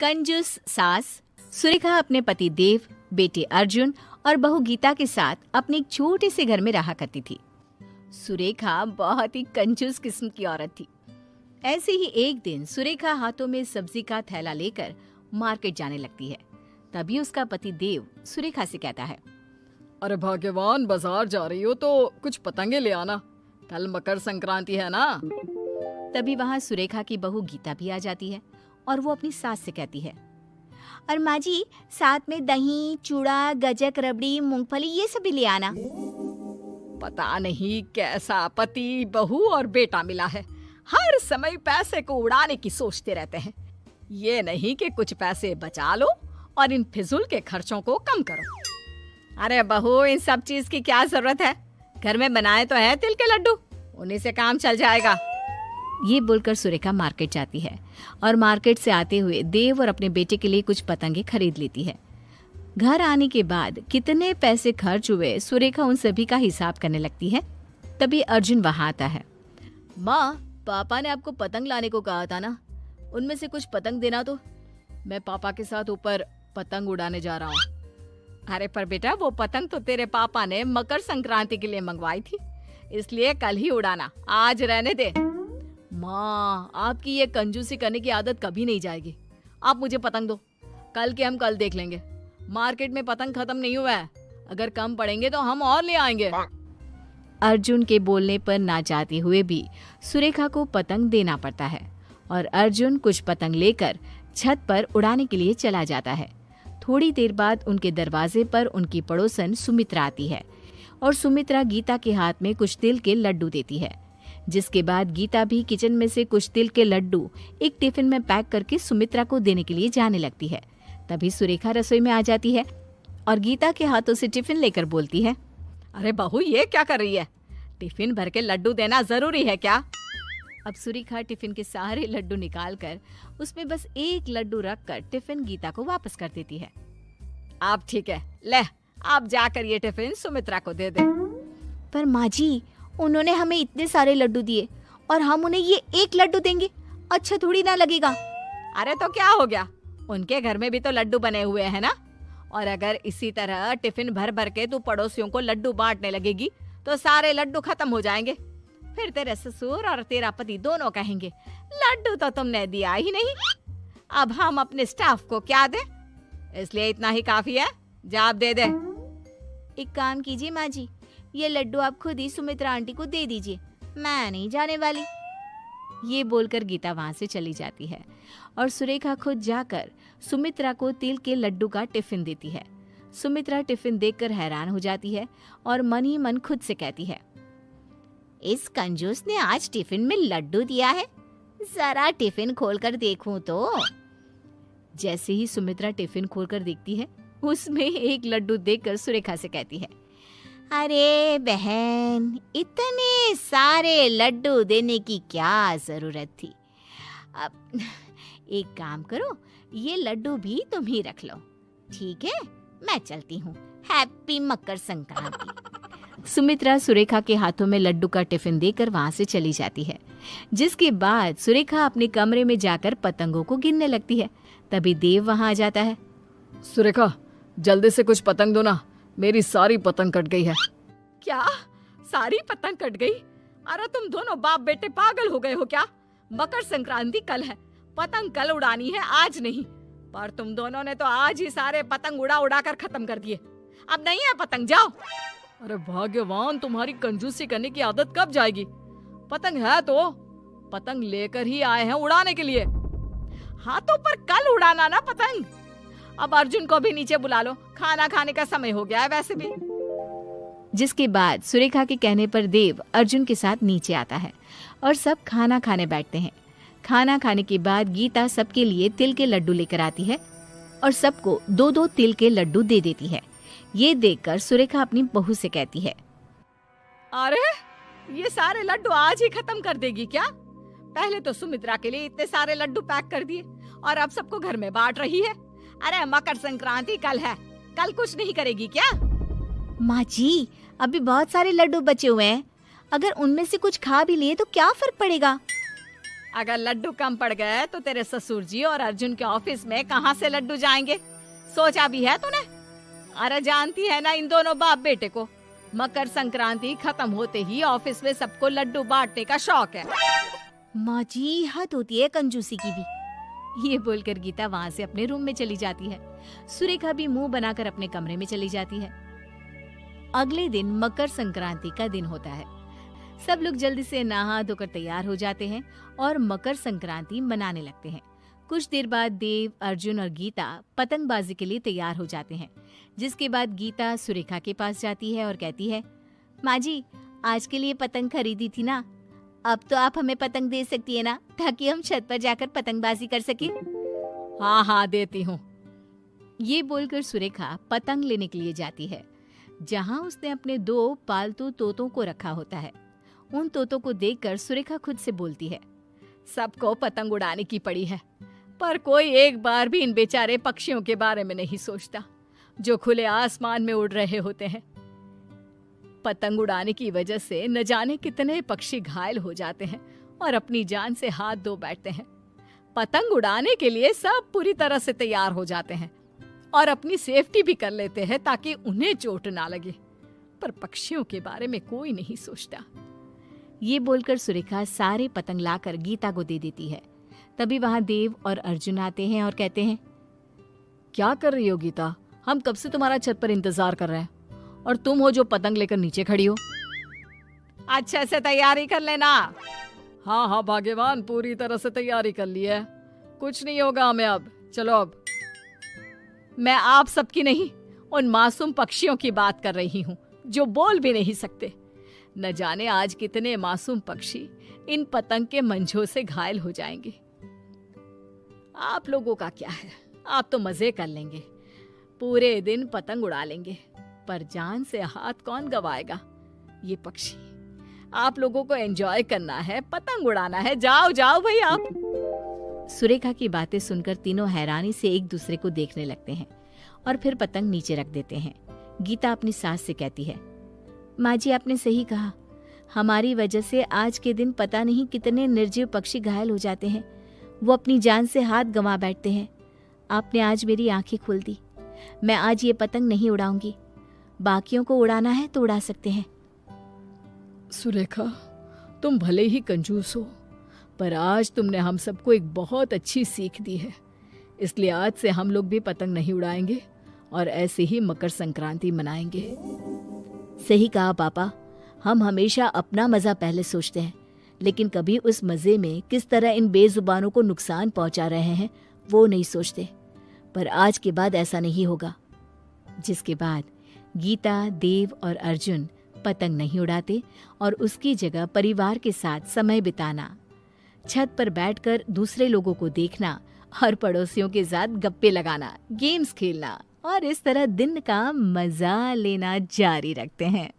कंजूस सास सुरेखा अपने पति देव, बेटे अर्जुन और बहू गीता के साथ अपने एक छोटे से घर में रहा करती थी। सुरेखा बहुत ही कंजूस किस्म की औरत थी। ऐसे ही एक दिन सुरेखा हाथों में सब्जी का थैला लेकर मार्केट जाने लगती है। तभी उसका पति देव सुरेखा से कहता है, अरे भाग्यवान, बाजार जा रही हो तो कुछ पतंगे ले आना, कल मकर संक्रांति है ना। तभी वहाँ सुरेखा की बहू गीता भी आ जाती है और वो अपनी सास से कहती है, और माँ जी साथ में दही, चूड़ा, गजक, रबड़ी, मूंगफली ये सब भी ले आना। पता नहीं कैसा पति, बहू और बेटा मिला है, हर समय पैसे को उड़ाने की सोचते रहते हैं। ये नहीं कि कुछ पैसे बचा लो और इन फिजूल के खर्चों को कम करो। अरे बहू, इन सब चीज की क्या जरूरत है, घर में बनाए तो है तिल के लड्डू, उन्हीं से काम चल जाएगा। ये बोलकर सुरेखा मार्केट जाती है और मार्केट से आते हुए देव और अपने बेटे के लिए कुछ पतंगे खरीद लेती है। घर आने के बाद कितने पैसे खर्च हुए सुरेखा उन सभी का हिसाब करने लगती है। तभी अर्जुन वहां आता है। माँ, पापा ने आपको पतंग लाने को कहा था ना, उनमें से कुछ पतंग देना तो। मैं पापा के साथ ऊपर पतंग उड़ाने जा रहा हूँ। अरे पर बेटा, वो पतंग तो तेरे पापा ने मकर संक्रांति के लिए मंगवाई थी, इसलिए कल ही उड़ाना, आज रहने दे। माँ, आपकी ये कंजूसी करने की आदत कभी नहीं जाएगी। आप मुझे पतंग दो, कल के हम कल देख लेंगे। मार्केट में पतंग खत्म नहीं हुआ है, अगर कम पड़ेंगे तो हम और ले आएंगे। अर्जुन के बोलने पर ना चाहते हुए भी सुरेखा को पतंग देना पड़ता है और अर्जुन कुछ पतंग लेकर छत पर उड़ाने के लिए चला जाता है। थोड़ी देर बाद उनके दरवाजे पर उनकी पड़ोसन सुमित्रा आती है और सुमित्रा गीता के हाथ में कुछ तिल के लड्डू देती है। जिसके बाद गीता भी किचन में से कुछ तिल के लड्डू एक टिफिन में पैक करके सुमित्रा को देने के लिए जाने लगती है। तभी सुरेखा रसोई में आ जाती है और गीता के हाथों से टिफिन लेकर बोलती है, अरे बहू, ये क्या कर रही है? टिफिन भर के लड्डू देना जरूरी है क्या? अब सुरेखा टिफिन के सारे लड्डू निकालकर उसमें बस एक लड्डू रखकर टिफिन गीता को वापस कर देती है। आप ठीक है, ले आप जाकर ये टिफिन सुमित्रा को दे दे। पर माँ जी, उन्होंने हमें इतने सारे लड्डू दिए और हम उन्हें ये एक लड्डू देंगे, अच्छा थोड़ी ना लगेगा। अरे तो क्या हो गया, उनके घर में भी तो लड्डू बने हुए हैं ना। और अगर इसी तरह टिफिन भर भर के तू पड़ोसियों को लड्डू बांटने लगेगी तो सारे लड्डू खत्म हो जाएंगे। फिर तेरे ससुर और तेरा पति दोनों कहेंगे, लड्डू तो तुमने दिया ही नहीं, अब हम अपने स्टाफ को क्या दें? इसलिए इतना ही काफी है, जा आप दे दे। एक काम कीजिए माँ जी, ये लड्डू आप खुद ही सुमित्रा आंटी को दे दीजिए, मैं नहीं जाने वाली। ये बोलकर गीता वहां से चली जाती है और सुरेखा खुद जाकर सुमित्रा को तिल के लड्डू का टिफिन देती है। सुमित्रा टिफिन देखकर हैरान हो जाती है और मन ही मन खुद से कहती है, इस कंजूस ने आज टिफिन में लड्डू दिया है, जरा टिफिन खोलकर देखूं तो। जैसे ही सुमित्रा टिफिन खोलकर देखती है, उसमें एक लड्डू देखकर सुरेखा से कहती है, अरे बहन, इतने सारे लड्डू देने की क्या जरूरत थी। अब एक काम करो, ये लड्डू भी तुम ही रख लो, ठीक है? मैं चलती हूँ, हैप्पी मकर संक्रांति। सुमित्रा सुरेखा के हाथों में लड्डू का टिफिन देकर वहां से चली जाती है। जिसके बाद सुरेखा अपने कमरे में जाकर पतंगों को गिनने लगती है। तभी देव वहां आ जाता है। सुरेखा, जल्दी से कुछ पतंग दो ना, मेरी सारी पतंग कट गई है। क्या सारी पतंग कट गई? अरे तुम दोनों बाप बेटे पागल हो गए हो क्या? मकर संक्रांति कल है, पतंग कल उड़ानी है, आज नहीं। पर तुम दोनों ने तो आज ही सारे पतंग उड़ा उड़ा कर खत्म कर दिए, अब नहीं है पतंग, जाओ। अरे भाग्यवान, तुम्हारी कंजूसी करने की आदत कब जाएगी? पतंग है तो पतंग लेकर ही आए हैं उड़ाने के लिए। हाँ तो पर कल उड़ाना ना पतंग। अब अर्जुन को भी नीचे बुला लो, खाना खाने का समय हो गया है वैसे भी। जिसके बाद सुरेखा के कहने पर देव अर्जुन के साथ नीचे आता है और सब खाना खाने बैठते हैं। खाना खाने के बाद गीता सबके लिए तिल के लड्डू लेकर आती है और सबको 2-2 तिल के लड्डू दे देती है। ये देखकर सुरेखा अपनी बहू से कहती है, अरे ये सारे लड्डू आज ही खत्म कर देगी क्या? पहले तो सुमित्रा के लिए इतने सारे लड्डू पैक कर दिए और अब सबको घर में बांट रही है। अरे मकर संक्रांति कल है, कल कुछ नहीं करेगी क्या? माँ जी, अभी बहुत सारे लड्डू बचे हुए हैं, अगर उनमें से कुछ खा भी लिए तो क्या फर्क पड़ेगा? अगर लड्डू कम पड़ गए तो तेरे ससुर जी और अर्जुन के ऑफिस में कहाँ से लड्डू जाएंगे? सोचा भी है तूने? अरे जानती है ना इन दोनों बाप बेटे को, मकर संक्रांति खत्म होते ही ऑफिस में सबको लड्डू बांटने का शौक है। माँ जी, हद होती है कंजूसी की भी। ये बोलकर गीता वहाँ से अपने रूम में चली जाती है। सुरेखा भी मुंह बनाकर अपने कमरे में चली जाती है। अगले दिन मकर संक्रांति का दिन होता है। सब लोग जल्दी से नहा धोकर तैयार हो जाते हैं और मकर संक्रांति मनाने लगते हैं। कुछ देर बाद देव, अर्जुन और गीता पतंगबाजी के लिए तैयार हो जाते हैं, जिसके बाद गीता सुरेखा के पास जाती है और कहती है, माँ जी, आज के लिए पतंग खरीदी थी ना, अब तो आप हमें पतंग दे सकती है ना, ताकि हम छत पर जाकर पतंगबाजी कर सके। हाँ हाँ देती हूँ। ये बोलकर सुरेखा पतंग लेने के लिए जाती है, जहाँ उसने अपने 2 पालतू तोतों को रखा होता है। उन तोतों को देखकर सुरेखा खुद से बोलती है, सबको पतंग उड़ाने की पड़ी है, पर कोई एक बार भी इन बेचारे पक्षियों के बारे में नहीं सोचता जो खुले आसमान में उड़ रहे होते हैं। पतंग उड़ाने की वजह से न जाने कितने पक्षी घायल हो जाते हैं और अपनी जान से हाथ धो बैठते हैं। पतंग उड़ाने के लिए सब पूरी तरह से तैयार हो जाते हैं और अपनी सेफ्टी भी कर लेते हैं ताकि उन्हें चोट ना लगे, पर पक्षियों के बारे में कोई नहीं सोचता। ये बोलकर सुरेखा सारे पतंग लाकर गीता को दे देती है। तभी वहाँ देव और अर्जुन आते हैं और कहते हैं, क्या कर रही हो गीता? हम कब से तुम्हारा छत पर इंतजार कर रहे हैं और तुम हो जो पतंग लेकर नीचे खड़ी हो। अच्छे से तैयारी कर लेना। हाँ हाँ भाग्यवान, पूरी तरह से तैयारी कर ली है, कुछ नहीं होगा हमें अब। चलो अब। मैं आप सबकी नहीं, उन मासूम पक्षियों की बात कर रही हूँ जो बोल भी नहीं सकते। न जाने आज कितने मासूम पक्षी इन पतंग के मंझों से घायल हो जाएंगे। आप लोगों का क्या है, आप तो मजे कर लेंगे, पूरे दिन पतंग उड़ा लेंगे, पर जान से हाथ कौन गवाएगा? ये पक्षी, आप लोगों को एंजॉय करना है, पतंग उड़ाना है, जाओ जाओ भाई आप। सुरेखा की बातें सुनकर तीनों हैरानी से एक दूसरे को देखने लगते हैं और फिर पतंग नीचे रख देते हैं। गीता अपनी सास से कहती है, माँ जी, आपने सही कहा, हमारी वजह से आज के दिन पता नहीं कितने निर्जीव पक्षी घायल हो जाते हैं, वो अपनी जान से हाथ गंवा बैठते हैं। आपने आज मेरी आंखें खोल दी। मैं आज ये पतंग नहीं उड़ाऊंगी, बाकियों को उड़ाना है तो उड़ा सकते हैं। सुरेखा, तुम भले ही कंजूस हो, पर आज तुमने हम सबको एक बहुत अच्छी सीख दी है, इसलिए आज से हम लोग भी पतंग नहीं उड़ाएंगे और ऐसे ही मकर संक्रांति मनाएंगे। सही कहा पापा, हम हमेशा अपना मजा पहले सोचते हैं, लेकिन कभी उस मजे में किस तरह इन बेजुबानों को नुकसान पहुंचा रहे हैं वो नहीं सोचते। पर आज के बाद ऐसा नहीं होगा। जिसके बाद गीता, देव और अर्जुन पतंग नहीं उड़ाते और उसकी जगह परिवार के साथ समय बिताना, छत पर बैठकर दूसरे लोगों को देखना और पड़ोसियों के साथ गप्पे लगाना, गेम्स खेलना और इस तरह दिन का मजा लेना जारी रखते हैं।